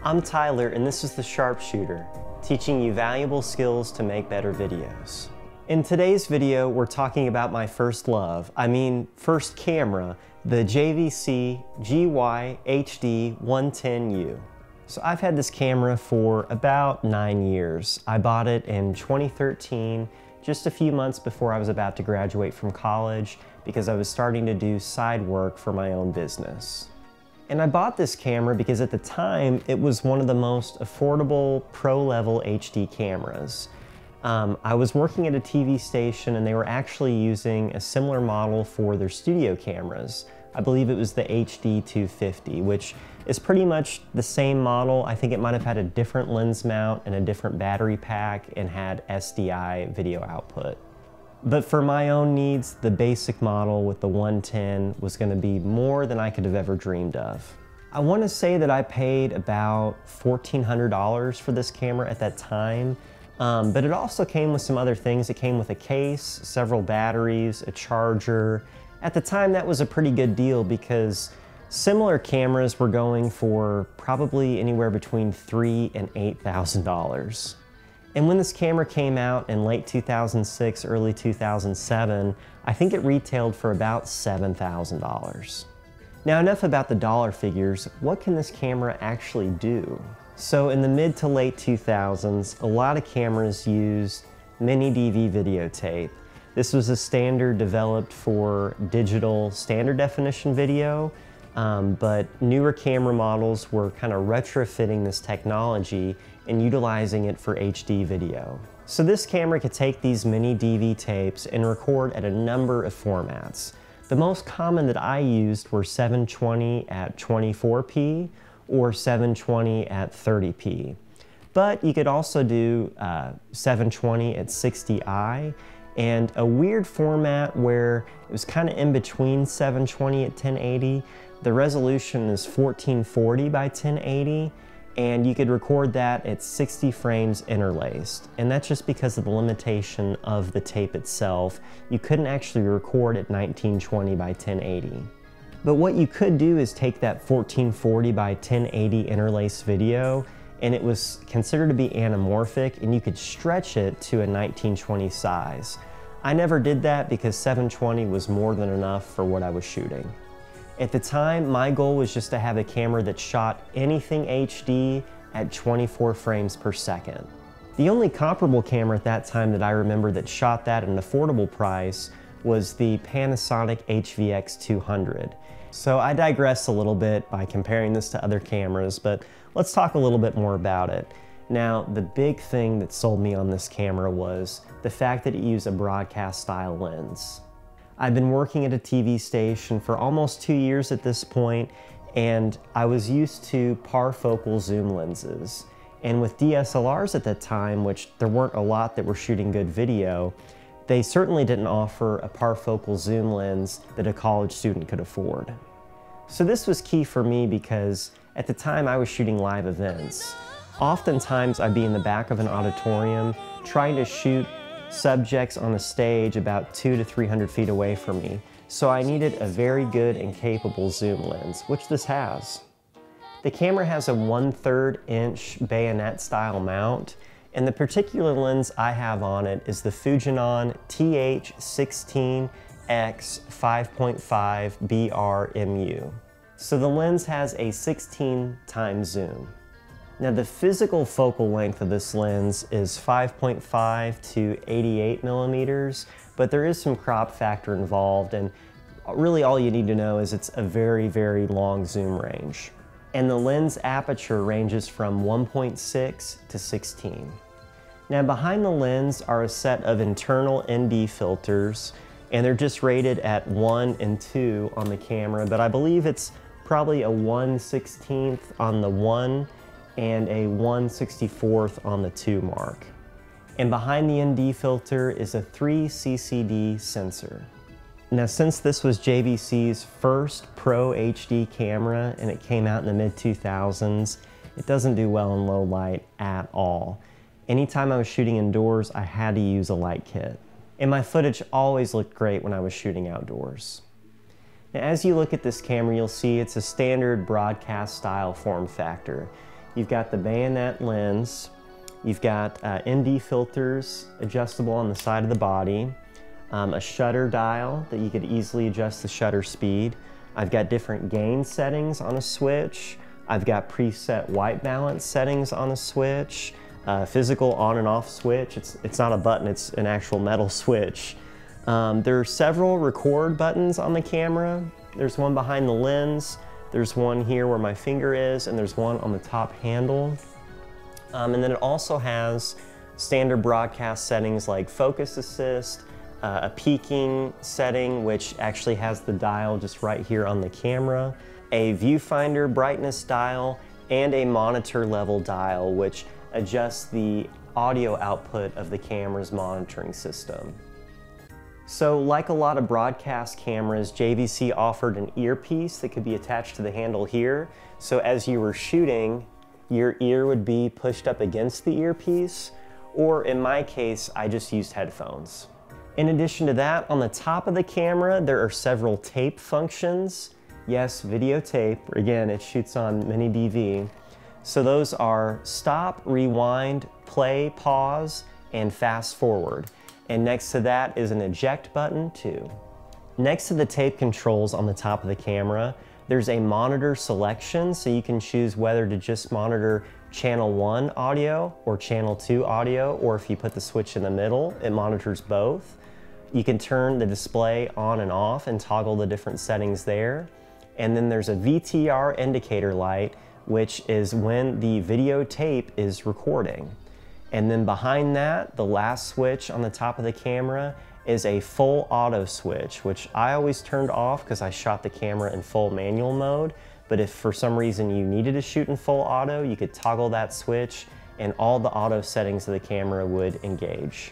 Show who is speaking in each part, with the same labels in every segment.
Speaker 1: I'm Tyler, and this is The Sharpshooter, teaching you valuable skills to make better videos. In today's video, we're talking about my first love, first camera, the JVC GY HD 110U. So I've had this camera for about 9 years. I bought it in 2013, just a few months before I was about to graduate from college, because I was starting to do side work for my own business. And I bought this camera because at the time, it was one of the most affordable pro-level HD cameras. I was working at a TV station and they were actually using a similar model for their studio cameras. I believe it was the HD 250, which is pretty much the same model. I think it might have had a different lens mount and a different battery pack and had SDI video output. But for my own needs, the basic model with the 110 was going to be more than I could have ever dreamed of. I want to say that I paid about $1,400 for this camera at that time, but it also came with some other things. It came with a case, several batteries, a charger. At the time, that was a pretty good deal because similar cameras were going for probably anywhere between $3,000 and $8,000. And when this camera came out in late 2006, early 2007, I think it retailed for about $7,000. Now, enough about the dollar figures. What can this camera actually do? So in the mid to late 2000s, a lot of cameras used mini DV videotape. This was a standard developed for digital standard definition video, but newer camera models were kind of retrofitting this technology and utilizing it for HD video. So this camera could take these mini DV tapes and record at a number of formats. The most common that I used were 720 at 24p or 720 at 30p. But you could also do 720 at 60i, and a weird format where it was kind of in between 720 at 1080. The resolution is 1440 by 1080, and you could record that at 60 frames interlaced. And that's just because of the limitation of the tape itself. You couldn't actually record at 1920 by 1080. But what you could do is take that 1440 by 1080 interlaced video, and it was considered to be anamorphic, and you could stretch it to a 1920 size. I never did that because 720 was more than enough for what I was shooting. At the time, my goal was just to have a camera that shot anything HD at 24 frames per second. The only comparable camera at that time that I remember that shot that at an affordable price was the Panasonic HVX 200. So I digress a little bit by comparing this to other cameras, but let's talk a little bit more about it. Now, the big thing that sold me on this camera was the fact that it used a broadcast style lens. I've been working at a TV station for almost 2 years at this point, and I was used to parfocal zoom lenses. And with DSLRs at that time, which there weren't a lot that were shooting good video, they certainly didn't offer a parfocal zoom lens that a college student could afford. So this was key for me because at the time I was shooting live events. Oftentimes I'd be in the back of an auditorium trying to shoot subjects on a stage about 200 to 300 feet away from me. So I needed a very good and capable zoom lens, which this has. The camera has a 1/3 inch bayonet style mount, and the particular lens I have on it is the Fujinon TH16X 5.5 BRMU. So the lens has a 16 times zoom. Now the physical focal length of this lens is 5.5 to 88 millimeters, but there is some crop factor involved, and really all you need to know is it's a very, very long zoom range. And the lens aperture ranges from 1.6 to 16. Now behind the lens are a set of internal ND filters, and they're just rated at 1 and 2 on the camera, but I believe it's probably a 1/16 on the 1 and a 1/64 on the 2 mark. And behind the ND filter is a 3 CCD sensor. Now, since this was JVC's first Pro HD camera and it came out in the mid-2000s, it doesn't do well in low light at all. Anytime I was shooting indoors, I had to use a light kit. And my footage always looked great when I was shooting outdoors. Now, as you look at this camera, you'll see it's a standard broadcast style form factor. You've got the bayonet lens. You've got ND filters adjustable on the side of the body, a shutter dial that you could easily adjust the shutter speed. I've got different gain settings on a switch. I've got preset white balance settings on a switch, physical on and off switch. It's not a button, it's an actual metal switch. There are several record buttons on the camera. There's one behind the lens, there's one here where my finger is, and there's one on the top handle. And then it also has standard broadcast settings like focus assist, a peaking setting, which actually has the dial just right here on the camera, a viewfinder brightness dial, and a monitor level dial, which adjusts the audio output of the camera's monitoring system. So like a lot of broadcast cameras, JVC offered an earpiece that could be attached to the handle here. So as you were shooting, your ear would be pushed up against the earpiece, or in my case, I just used headphones. In addition to that, on the top of the camera, there are several tape functions. Yes, videotape. Again, it shoots on mini DV. So those are stop, rewind, play, pause, and fast forward. And next to that is an eject button too. Next to the tape controls on the top of the camera, there's a monitor selection, so you can choose whether to just monitor channel 1 audio or channel 2 audio, or if you put the switch in the middle, it monitors both. You can turn the display on and off and toggle the different settings there. And then there's a VTR indicator light, which is when the videotape is recording. And then behind that, the last switch on the top of the camera is a full auto switch, which I always turned off because I shot the camera in full manual mode. But if for some reason you needed to shoot in full auto, you could toggle that switch and all the auto settings of the camera would engage.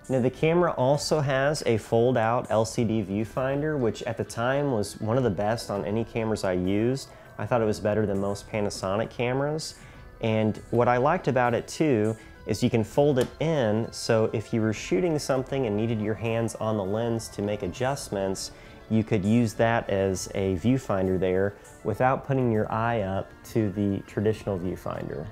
Speaker 1: Now the camera also has a fold-out LCD viewfinder, which at the time was one of the best on any cameras I used. I thought it was better than most Panasonic cameras. And what I liked about it too is you can fold it in, so if you were shooting something and needed your hands on the lens to make adjustments, you could use that as a viewfinder there without putting your eye up to the traditional viewfinder.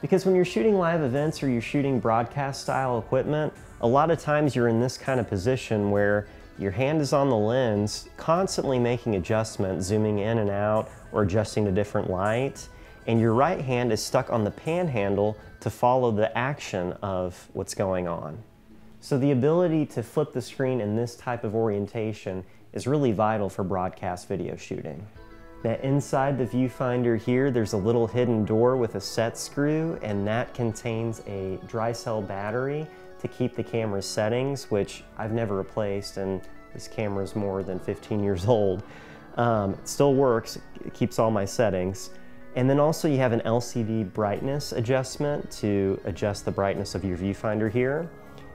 Speaker 1: Because when you're shooting live events or you're shooting broadcast style equipment, a lot of times you're in this kind of position where your hand is on the lens, constantly making adjustments, zooming in and out or adjusting to different light, and your right hand is stuck on the pan handle to follow the action of what's going on. So the ability to flip the screen in this type of orientation is really vital for broadcast video shooting. Now inside the viewfinder here, there's a little hidden door with a set screw, and that contains a dry cell battery to keep the camera's settings, which I've never replaced, and this camera is more than 15 years old. It still works, it keeps all my settings. And then also you have an LCD brightness adjustment to adjust the brightness of your viewfinder here.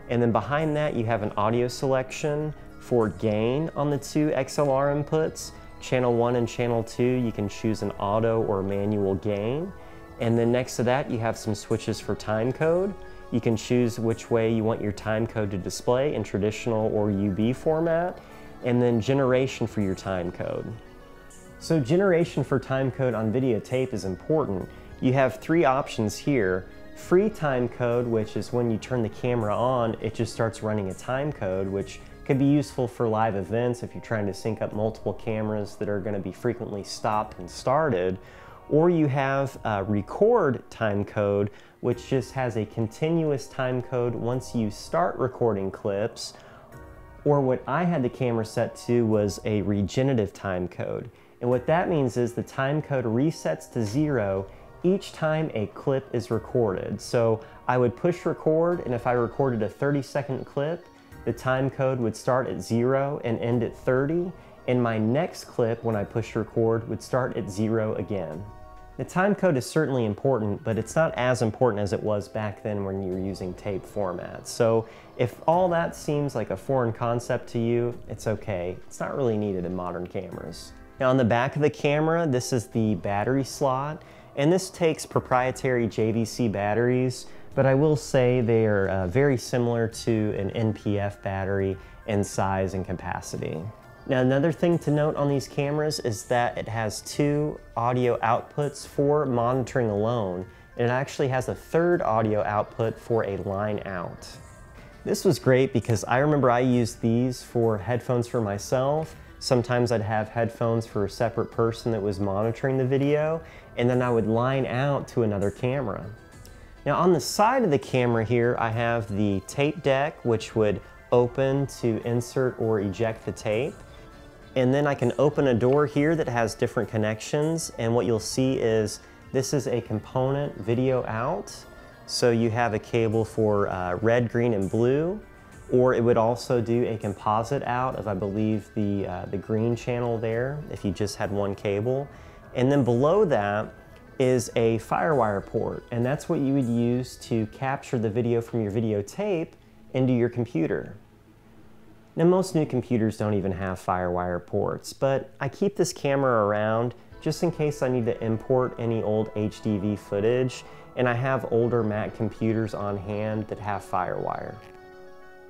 Speaker 1: And then behind that you have an audio selection for gain on the two XLR inputs. Channel 1 and channel 2, you can choose an auto or manual gain. And then next to that you have some switches for timecode. You can choose which way you want your timecode to display in traditional or UB format. And then generation for your timecode. So generation for timecode on videotape is important. You have three options here. Free timecode, which is when you turn the camera on, it just starts running a timecode, which could be useful for live events if you're trying to sync up multiple cameras that are going to be frequently stopped and started. Or you have record timecode, which just has a continuous timecode once you start recording clips. Or what I had the camera set to was a regenerative timecode. And what that means is the timecode resets to 0 each time a clip is recorded. So I would push record, and if I recorded a 30-second clip, the timecode would start at 0 and end at 30, and my next clip, when I push record, would start at 0 again. The timecode is certainly important, but it's not as important as it was back then when you were using tape formats. So if all that seems like a foreign concept to you, it's okay. It's not really needed in modern cameras. Now on the back of the camera, this is the battery slot, and this takes proprietary JVC batteries, but I will say they are very similar to an NPF battery in size and capacity. Now another thing to note on these cameras is that it has 2 audio outputs for monitoring alone, and it actually has a 3rd audio output for a line out. This was great because I remember I used these for headphones for myself. Sometimes I'd have headphones for a separate person that was monitoring the video, and then I would line out to another camera. Now on the side of the camera here, I have the tape deck, which would open to insert or eject the tape. And then I can open a door here that has different connections, and what you'll see is this is a component video out. So you have a cable for red, green, and blue, or it would also do a composite out of, I believe, the green channel there, if you just had one cable. And then below that is a FireWire port, and that's what you would use to capture the video from your videotape into your computer. Now most new computers don't even have FireWire ports, but I keep this camera around just in case I need to import any old HDV footage, and I have older Mac computers on hand that have FireWire.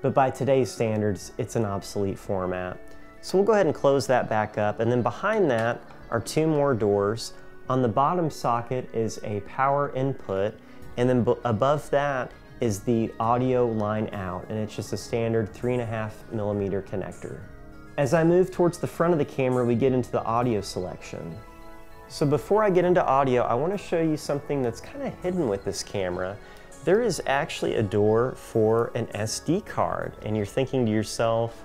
Speaker 1: But by today's standards, it's an obsolete format. So we'll go ahead and close that back up, and then behind that are 2 more doors. On the bottom socket is a power input, and then above that is the audio line out, and it's just a standard 3.5mm connector. As I move towards the front of the camera, we get into the audio selection. So before I get into audio, I want to show you something that's kind of hidden with this camera. There is actually a door for an SD card, and you're thinking to yourself,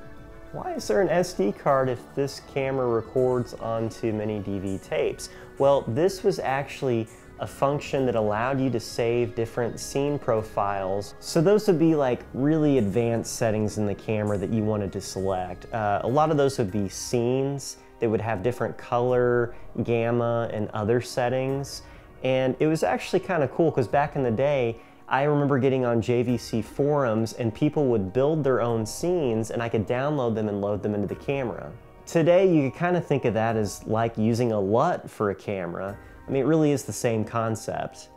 Speaker 1: why is there an SD card if this camera records onto mini DV tapes? Well, this was actually a function that allowed you to save different scene profiles. So those would be like really advanced settings in the camera that you wanted to select. A lot of those would be scenes that would have different color, gamma, and other settings. And it was actually kind of cool because back in the day, I remember getting on JVC forums and people would build their own scenes and I could download them and load them into the camera. Today, you could kind of think of that as like using a LUT for a camera. I mean, it really is the same concept.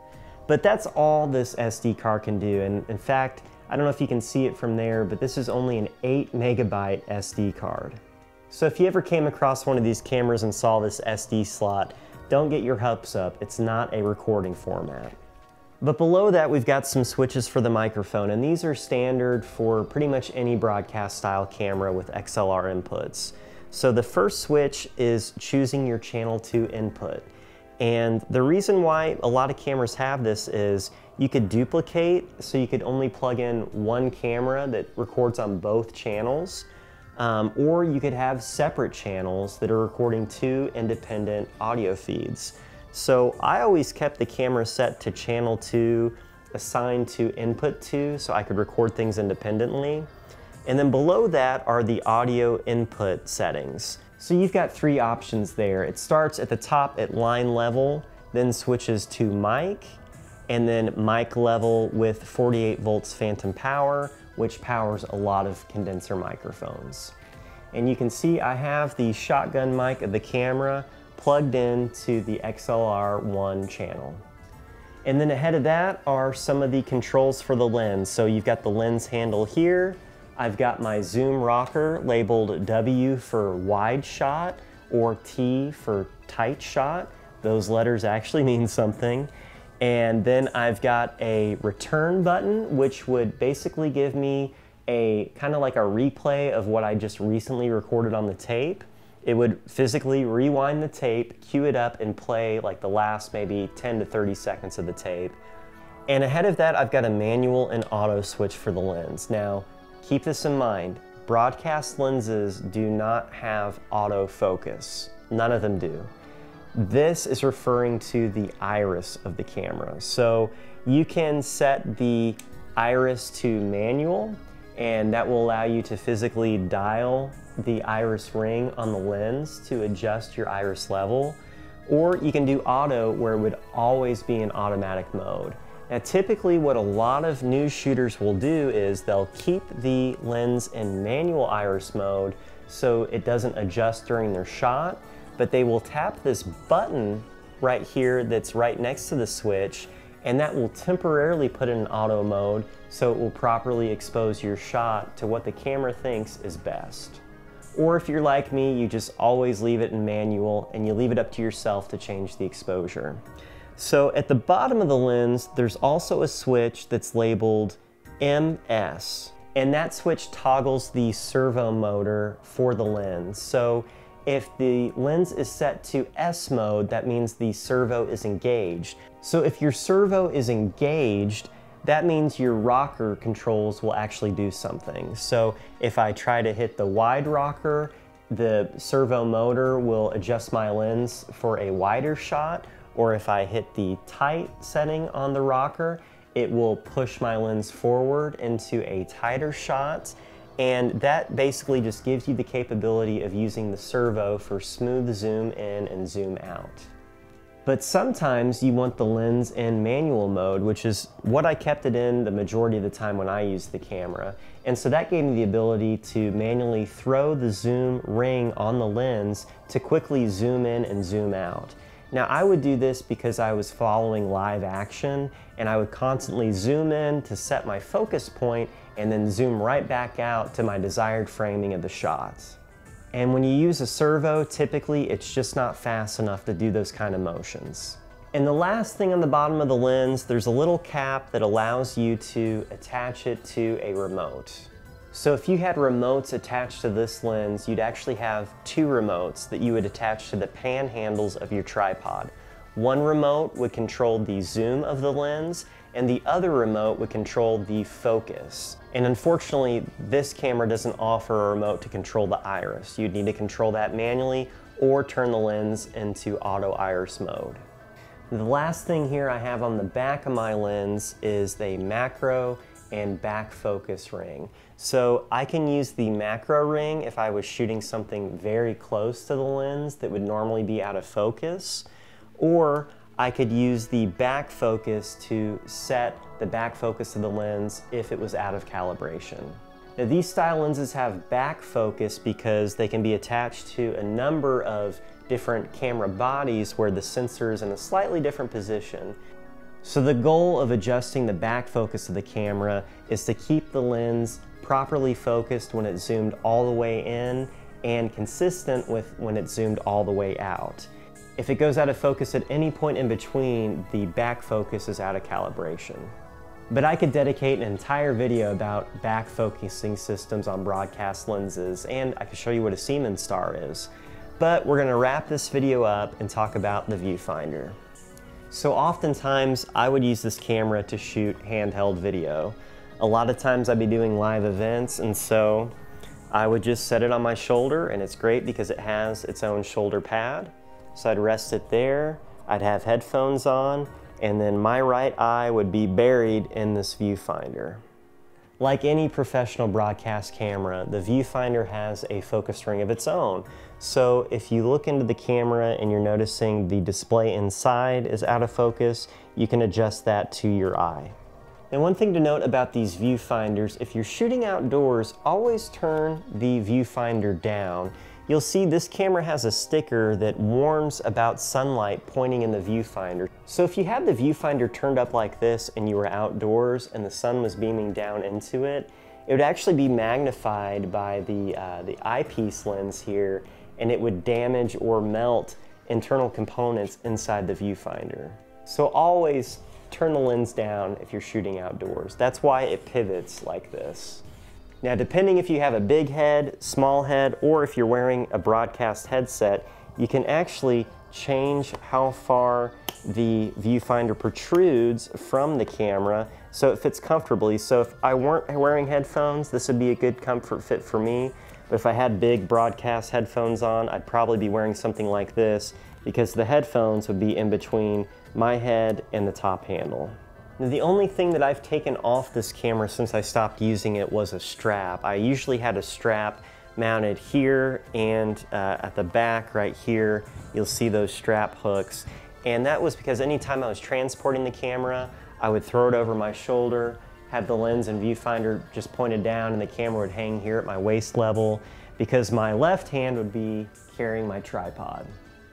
Speaker 1: But that's all this SD card can do. And in fact, I don't know if you can see it from there, but this is only an 8MB SD card. So if you ever came across one of these cameras and saw this SD slot, don't get your hopes up. It's not a recording format. But below that, we've got some switches for the microphone, and these are standard for pretty much any broadcast style camera with XLR inputs. So the first switch is choosing your channel 2 input. And the reason why a lot of cameras have this is you could duplicate, so you could only plug in one camera that records on both channels, or you could have separate channels that are recording 2 independent audio feeds. So I always kept the camera set to channel 2, assigned to input 2, so I could record things independently. And then below that are the audio input settings. So you've got 3 options there. It starts at the top at line level, then switches to mic, and then mic level with 48 volts phantom power, which powers a lot of condenser microphones. And you can see I have the shotgun mic of the camera plugged into the XLR1 channel. And then ahead of that are some of the controls for the lens. So you've got the lens handle here. I've got my zoom rocker labeled W for wide shot or T for tight shot. Those letters actually mean something. And then I've got a return button, which would basically give me a kind of like a replay of what I just recently recorded on the tape. It would physically rewind the tape, cue it up, and play like the last maybe 10 to 30 seconds of the tape. And ahead of that, I've got a manual and auto switch for the lens. Now, keep this in mind, broadcast lenses do not have autofocus. None of them do. This is referring to the iris of the camera. So you can set the iris to manual, and that will allow you to physically dial the iris ring on the lens to adjust your iris level. Or you can do auto, where it would always be in automatic mode. Now typically what a lot of news shooters will do is they'll keep the lens in manual iris mode so it doesn't adjust during their shot, but they will tap this button right here that's right next to the switch, and that will temporarily put it in auto mode so it will properly expose your shot to what the camera thinks is best. Or if you're like me, you just always leave it in manual and you leave it up to yourself to change the exposure. So at the bottom of the lens, there's also a switch that's labeled MS, and that switch toggles the servo motor for the lens. So if the lens is set to S mode, that means the servo is engaged. So if your servo is engaged, that means your rocker controls will actually do something. So if I try to hit the wide rocker, the servo motor will adjust my lens for a wider shot, or if I hit the tight setting on the rocker, it will push my lens forward into a tighter shot. And that basically just gives you the capability of using the servo for smooth zoom in and zoom out. But sometimes you want the lens in manual mode, which is what I kept it in the majority of the time when I used the camera. And so that gave me the ability to manually throw the zoom ring on the lens to quickly zoom in and zoom out. Now I would do this because I was following live action, and I would constantly zoom in to set my focus point and then zoom right back out to my desired framing of the shots. And when you use a servo, typically it's just not fast enough to do those kind of motions. And the last thing on the bottom of the lens, there's a little cap that allows you to attach it to a remote. So if you had remotes attached to this lens, you'd actually have two remotes that you would attach to the pan handles of your tripod. One remote would control the zoom of the lens, and the other remote would control the focus. And unfortunately, this camera doesn't offer a remote to control the iris. You'd need to control that manually or turn the lens into auto iris mode. The last thing here I have on the back of my lens is the macro and back focus ring. So I can use the macro ring if I was shooting something very close to the lens that would normally be out of focus, or I could use the back focus to set the back focus of the lens if it was out of calibration. Now these style lenses have back focus because they can be attached to a number of different camera bodies where the sensor is in a slightly different position. So the goal of adjusting the back focus of the camera is to keep the lens properly focused when it's zoomed all the way in and consistent with when it's zoomed all the way out. If it goes out of focus at any point in between, the back focus is out of calibration. But I could dedicate an entire video about back focusing systems on broadcast lenses, and I could show you what a Siemens star is. But we're gonna wrap this video up and talk about the viewfinder. So oftentimes I would use this camera to shoot handheld video. A lot of times I'd be doing live events, and so I would just set it on my shoulder, and it's great because it has its own shoulder pad. So I'd rest it there, I'd have headphones on, and then my right eye would be buried in this viewfinder. Like any professional broadcast camera, the viewfinder has a focus ring of its own. So if you look into the camera and you're noticing the display inside is out of focus, you can adjust that to your eye. And one thing to note about these viewfinders, if you're shooting outdoors, always turn the viewfinder down. You'll see this camera has a sticker that warns about sunlight pointing in the viewfinder. So if you had the viewfinder turned up like this and you were outdoors and the sun was beaming down into it, it would actually be magnified by the eyepiece lens here, and it would damage or melt internal components inside the viewfinder. So always turn the lens down if you're shooting outdoors. That's why it pivots like this. Now, depending if you have a big head, small head, or if you're wearing a broadcast headset, you can actually change how far the viewfinder protrudes from the camera so it fits comfortably. So if I weren't wearing headphones, this would be a good comfort fit for me. But if I had big broadcast headphones on, I'd probably be wearing something like this because the headphones would be in between my head and the top handle. Now, the only thing that I've taken off this camera since I stopped using it was a strap. I usually had a strap mounted here and at the back right here, you'll see those strap hooks. And that was because anytime I was transporting the camera, I would throw it over my shoulder, have the lens and viewfinder just pointed down, and the camera would hang here at my waist level because my left hand would be carrying my tripod.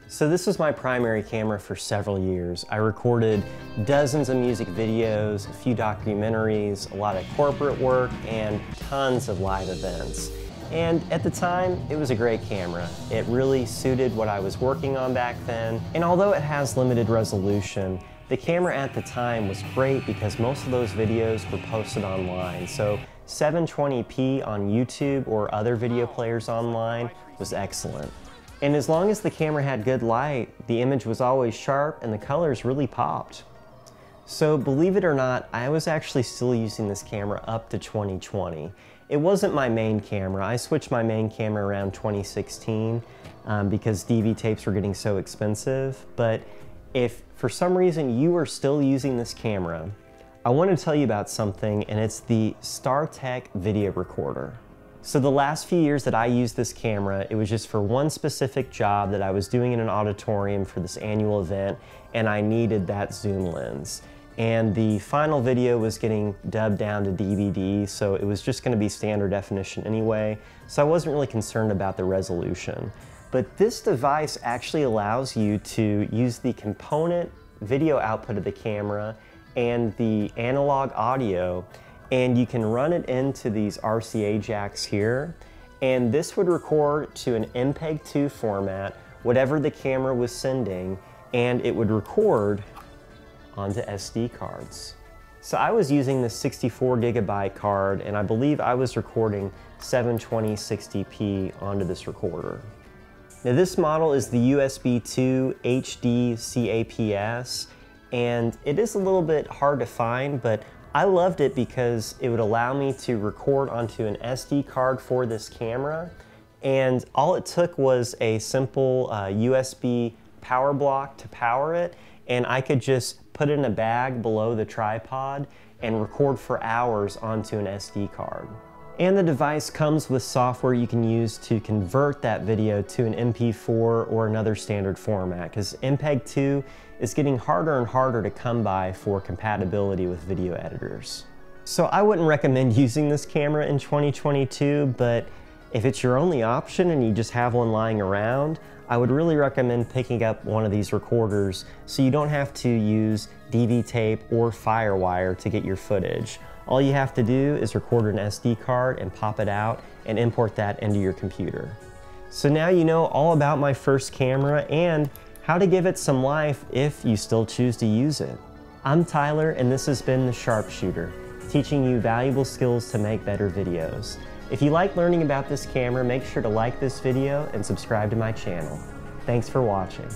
Speaker 1: So this was my primary camera for several years. I recorded dozens of music videos, a few documentaries, a lot of corporate work, and tons of live events. And at the time, it was a great camera. It really suited what I was working on back then. And although it has limited resolution, the camera at the time was great because most of those videos were posted online. So 720p on YouTube or other video players online was excellent. And as long as the camera had good light, the image was always sharp and the colors really popped. So believe it or not, I was actually still using this camera up to 2020. It wasn't my main camera. I switched my main camera around 2016 because DV tapes were getting so expensive. But if for some reason you are still using this camera, I want to tell you about something, and it's the Startech video recorder. So the last few years that I used this camera, it was just for one specific job that I was doing in an auditorium for this annual event, and I needed that zoom lens. And the final video was getting dubbed down to DVD, so it was just going to be standard definition anyway, so I wasn't really concerned about the resolution. But this device actually allows you to use the component video output of the camera and the analog audio, and you can run it into these RCA jacks here, and this would record to an MPEG-2 format, whatever the camera was sending, and it would record onto SD cards. So I was using the 64 gigabyte card, and I believe I was recording 720 60p onto this recorder. Now this model is the USB 2 HD CAPS, and it is a little bit hard to find, but I loved it because it would allow me to record onto an SD card for this camera, and all it took was a simple USB power block to power it, and I could just put it in a bag below the tripod and record for hours onto an SD card. And the device comes with software you can use to convert that video to an MP4 or another standard format, because MPEG-2 is getting harder and harder to come by for compatibility with video editors. So I wouldn't recommend using this camera in 2022, but if it's your only option and you just have one lying around, I would really recommend picking up one of these recorders so you don't have to use DV tape or FireWire to get your footage. All you have to do is record an SD card and pop it out and import that into your computer. So now you know all about my first camera and how to give it some life if you still choose to use it. I'm Tyler, and this has been The Sharpshooter, teaching you valuable skills to make better videos. If you like learning about this camera, make sure to like this video and subscribe to my channel. Thanks for watching.